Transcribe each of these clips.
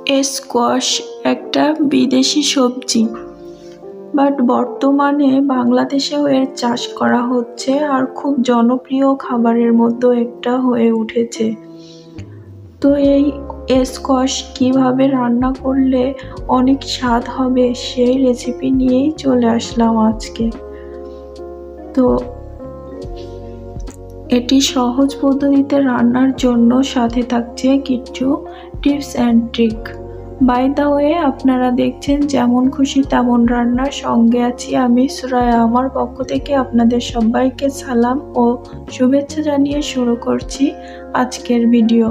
Squash একটা বিদেশি সবজি, বাট বর্তমানে বাংলাদেশেও এর চাষ করা হচ্ছে আর খুব জনপ্রিয় খাবারের মধ্যে একটা হয়ে উঠেছে। তো এই স্কোয়াশ কিভাবে রান্না করলে অনেক স্বাদ হবে সেই রেসিপি নিয়েই চলে আসলাম আজকে। তো এটি সহজ পদ্ধতিতে রান্নার জন্য সাথে থাকছে কিছু tips and trick. By the way, আপনারা দেখছেন যেমন খুশি তেমন রান্নার সঙ্গে আছি আমি সুরায়া। আমার পক্ষ থেকে আপনাদের সবাইকে সালাম ও শুভেচ্ছা জানিয়ে শুরু করছি আজকের ভিডিও।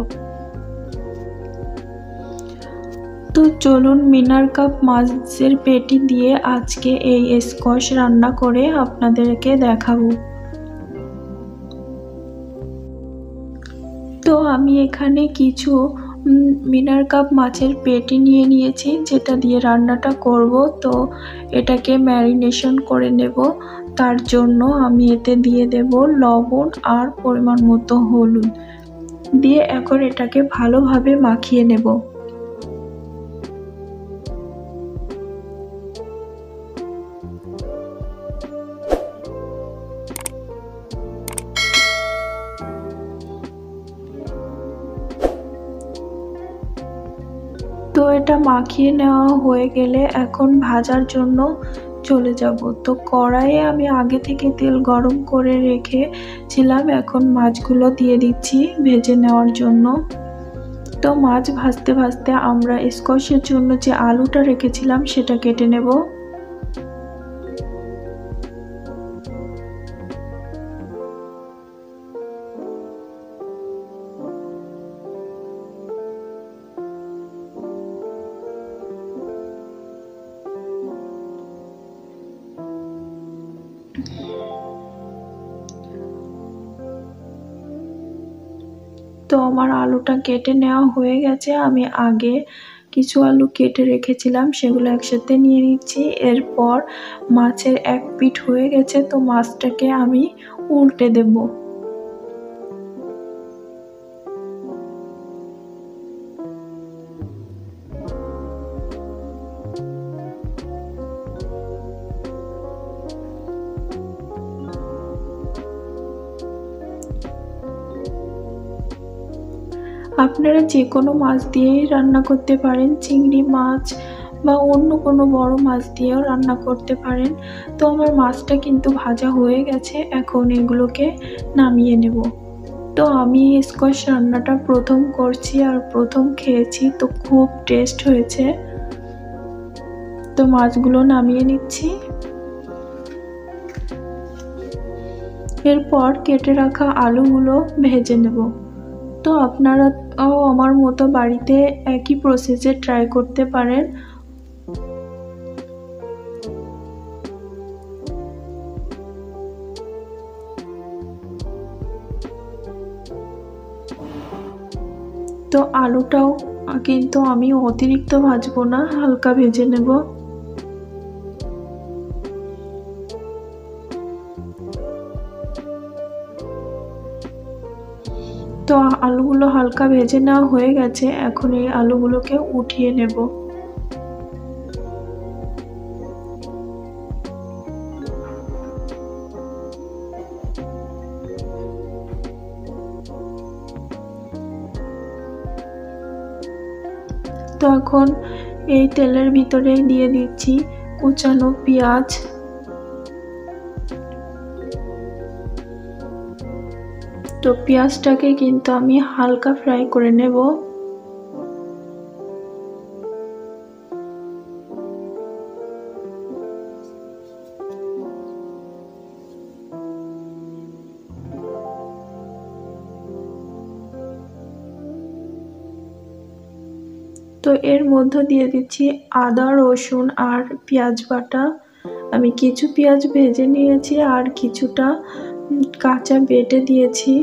তো চলুন মিনার কাপ মাছের পেটি দিয়ে আজকে এই স্কোয়াশ রান্না করে আপনাদেরকে দেখাবো। তো আমি এখানে কিছু মিনার কাপ মাছের পেটি নিয়ে নিয়েছি, যেটা দিয়ে রান্নাটা করব। তো এটাকে ম্যারিনেশন করে নেব। তার জন্য আমি এতে দিয়ে দেব লবণ আর পরিমাণ মতো হলুদ দিয়ে এখন এটাকে ভালোভাবে মাখিয়ে নেব। তো এটা মাখিয়ে নেওয়া হয়ে গেলে এখন ভাজার জন্য চলে যাব। তো কড়াইয়ে আমি আগে থেকে তেল গরম করে রেখেছিলাম, এখন মাছগুলো দিয়ে দিচ্ছি ভেজে নেওয়ার জন্য। তো মাছ ভাজতে ভাজতে আমরা স্কোয়াশের জন্য যে আলুটা রেখেছিলাম সেটা কেটে নেব। তো আমার আলুটা কেটে নেওয়া হয়ে গেছে। আমি আগে কিছু আলু কেটে রেখেছিলাম, সেগুলো একসাথে নিয়ে নিচ্ছি। এরপর মাছের এক পিঠ হয়ে গেছে, তো মাছটাকে আমি উল্টে দেব। আপনারা যে কোনো মাছ দিয়েই রান্না করতে পারেন, চিংড়ি মাছ বা অন্য কোনো বড় মাছ দিয়েও রান্না করতে পারেন। তো আমার মাছটা কিন্তু ভাজা হয়ে গেছে, এখন এগুলোকে নামিয়ে নেব। তো আমি স্কোয়াশ রান্নাটা প্রথম করছি আর প্রথম খেয়েছি, তো খুব টেস্ট হয়েছে। তো মাছগুলো নামিয়ে নিচ্ছি। এরপর কেটে রাখা আলুগুলো ভেজে নেব। তো আপনারাও আমার মতো বাড়িতে একই প্রসেসে ট্রাই করতে পারেন। তো আলুটাও কিন্তু আমি অতিরিক্ত ভাজবো না, হালকা ভেজে নেব। তো আলুগুলো হালকা ভেজে নেওয়া হয়ে গেছে, এখন এই আলুগুলোকে উঠিয়ে নেব। তো এখন এই তেলের ভিতরে দিয়ে দিচ্ছি কুচানো পেঁয়াজ। তো পেঁয়াজটাকে কিন্তু আমি হালকা ফ্রাই করে নেব। তো এর মধ্যে দিয়ে দিচ্ছি আদা রসুন আর পেঁয়াজ বাটা। আমি কিছু পেঁয়াজ ভেজে নিয়েছি আর কিছুটা কাঁচা বেটে দিয়েছি।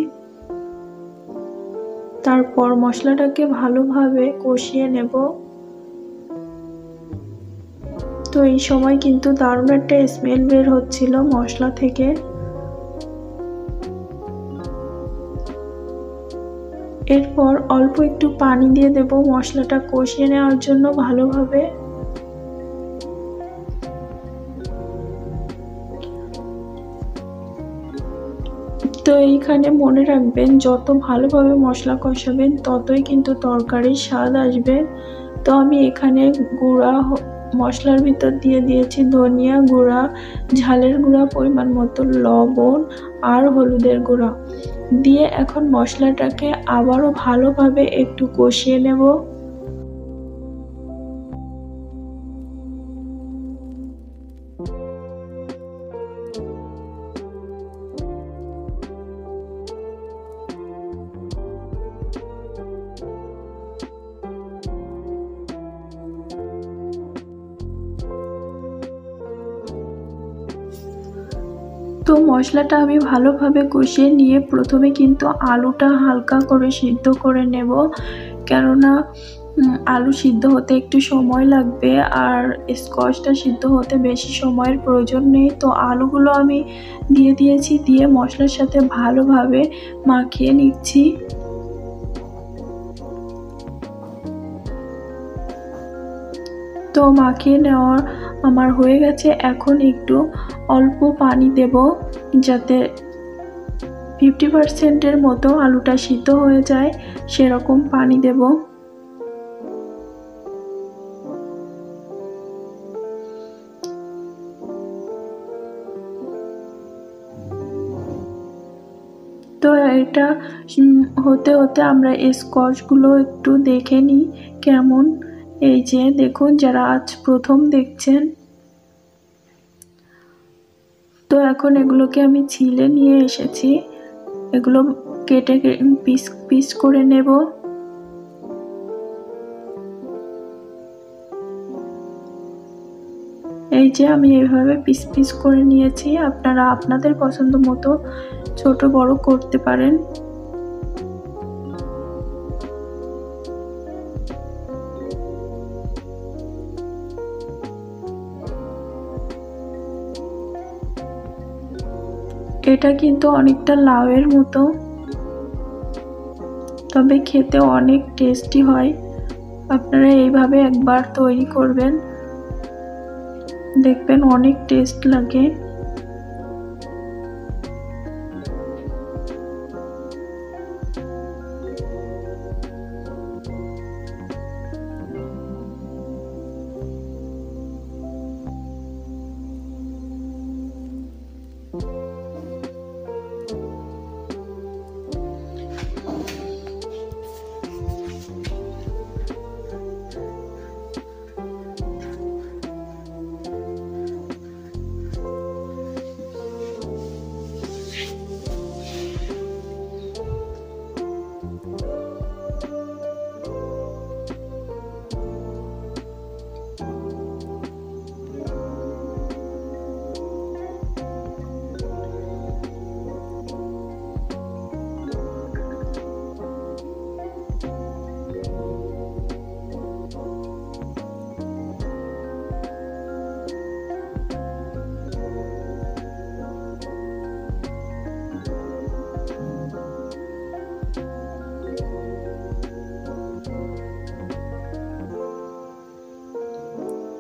তারপর মশলাটাকে ভালোভাবে কষিয়ে নেব। তো এই সময় কিন্তু দারুণ একটা স্মেল বের হচ্ছিল মশলা থেকে। এরপর অল্প একটু পানি দিয়ে দেব মশলাটা কষিয়ে নেওয়ার জন্য ভালোভাবে। তো এইখানে মনে রাখবেন, যত ভালোভাবে মশলা কষাবেন ততই কিন্তু তরকারির স্বাদ আসবে। তো আমি এখানে গুঁড়া মশলার ভিতর দিয়ে দিয়েছি ধনিয়া গুঁড়া, ঝালের গুঁড়া পরিমাণ মতো, লবণ আর হলুদের গুঁড়া দিয়ে এখন মশলাটাকে আবারও ভালোভাবে একটু কষিয়ে নেব। তো মশলাটা আমি ভালোভাবে কষিয়ে নিয়ে প্রথমে কিন্তু আলুটা হালকা করে সিদ্ধ করে নেব, কেননা আলু সিদ্ধ হতে একটু সময় লাগবে আর স্কোয়াশটা সিদ্ধ হতে বেশি সময়ের প্রয়োজন নেই। তো আলুগুলো আমি দিয়ে দিয়েছি, দিয়ে মশলার সাথে ভালোভাবে মাখিয়ে নিচ্ছি। তো মাখিয়ে নেওয়া আমার হয়ে গেছে। এখন একটু অল্প পানি দেব, যাতে 50% মতো আলুটা সিদ্ধ হয়ে যায়, সেরকম পানি দেব। তো এটা হতে হতে আমরা স্কোয়াশগুলো একটু দেখে নিই কেমন। এই যে দেখুন, যারা আজ প্রথম দেখছেন, তো এখন এগুলোকে আমি ছিলে নিয়ে এসেছি, এগুলো কেটে পিস পিস করে নেব। এই যে আমি এইভাবে পিস পিস করে নিয়েছি, আপনারা আপনাদের পছন্দ মতো ছোট বড় করতে পারেন। এটা কিন্তু অনেকটা লাউয়ের মতো, তবে খেতে অনেক টেস্টি হয়। আপনারা এইভাবে একবার তৈরি করবেন, দেখবেন অনেক টেস্ট লাগে।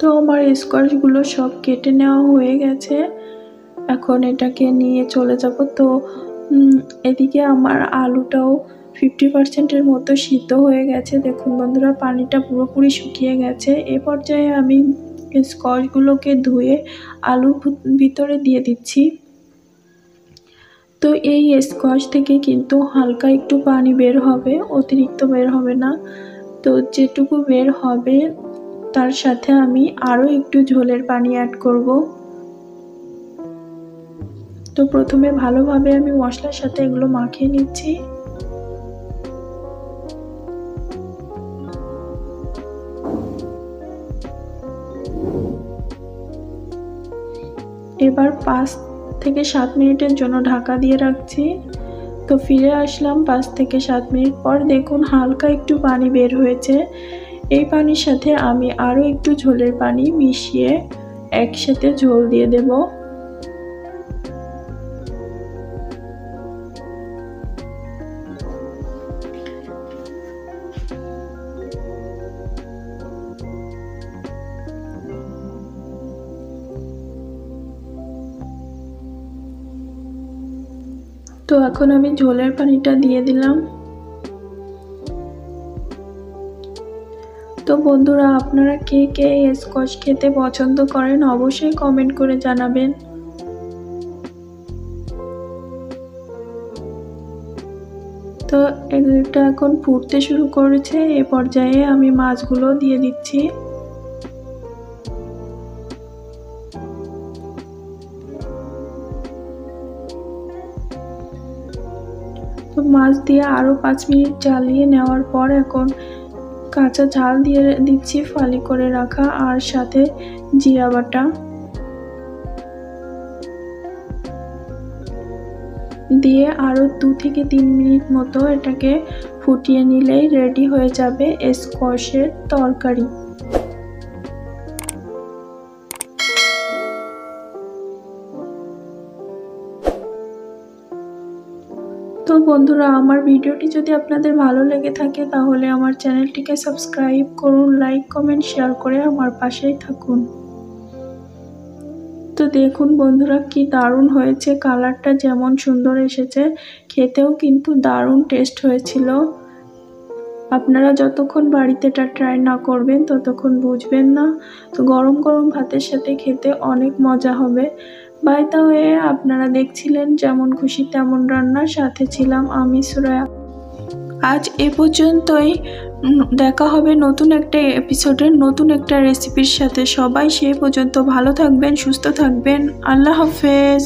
তো আমার স্কোয়াশগুলো সব কেটে নেওয়া হয়ে গেছে, এখন এটাকে নিয়ে চলে যাব। তো এদিকে আমার আলুটাও 50%-এর মতো সিদ্ধ হয়ে গেছে। দেখুন বন্ধুরা, পানিটা পুরোপুরি শুকিয়ে গেছে। এ পর্যায়ে আমি স্কোয়াশগুলোকে ধুয়ে আলুর ভিতরে দিয়ে দিচ্ছি। তো এই স্কোয়াশ থেকে কিন্তু হালকা একটু পানি বের হবে, অতিরিক্ত বের হবে না। তো যেটুকু বের হবে তার সাথে আমি আরও একটু ঝোলের পানি অ্যাড করব। তো প্রথমে ভালোভাবে আমি মশলার সাথে এগুলো মাখিয়ে নিচ্ছি। এবার 5 থেকে 7 মিনিটের জন্য ঢাকা দিয়ে রাখছি। তো ফিরে আসলাম 5 থেকে 7 মিনিট পর। দেখুন হালকা একটু পানি বের হয়েছে। এই পানির সাথে আমি আরও একটু ঝোলের পানি মিশিয়ে একসাথে ঝোল দিয়ে দেব। তো এখন আমি ঝোলের পানিটা দিয়ে দিলাম। তো বন্ধুরা, আপনারা কে কে স্কোয়াশ খেতে পছন্দ করেন অবশ্যই কমেন্ট করে জানাবেন। তো এটা এখন ফুটতে শুরু করেছে, এ পর্যায়ে আমি মাছগুলো দিয়ে দিচ্ছি। তো মাছ দিয়ে আরও 5 মিনিট জ্বালিয়ে নেওয়ার পর এখন কাঁচা ঝাল দিয়ে দিচ্ছি ফালি করে রাখা, আর সাথে জিরা বাটা দিয়ে আরও 2 থেকে 3 মিনিট মতো এটাকে ফুটিয়ে নিলেই রেডি হয়ে যাবে স্কোয়াশের তরকারি। তো বন্ধুরা, আমার ভিডিওটি যদি আপনাদের ভালো লেগে থাকে তাহলে আমার চ্যানেলটিকে সাবস্ক্রাইব করুন, লাইক কমেন্ট শেয়ার করে আমার পাশেই থাকুন। তো দেখুন বন্ধুরা, কি দারুণ হয়েছে, কালারটা যেমন সুন্দর এসেছে খেতেও কিন্তু দারুণ টেস্ট হয়েছিল। আপনারা যতক্ষণ বাড়িতে এটা ট্রাই না করবেন ততক্ষণ বুঝবেন না। তো গরম গরম ভাতের সাথে খেতে অনেক মজা হবে। বাই দ্য ওয়ে, আপনারা দেখছিলেন যেমন খুশি তেমন রান্না, সাথে ছিলাম আমি সুরায়া। আজ এ পর্যন্তই, দেখা হবে নতুন একটা এপিসোডের নতুন একটা রেসিপির সাথে। সবাই সে পর্যন্ত ভালো থাকবেন, সুস্থ থাকবেন। আল্লাহ হাফেজ।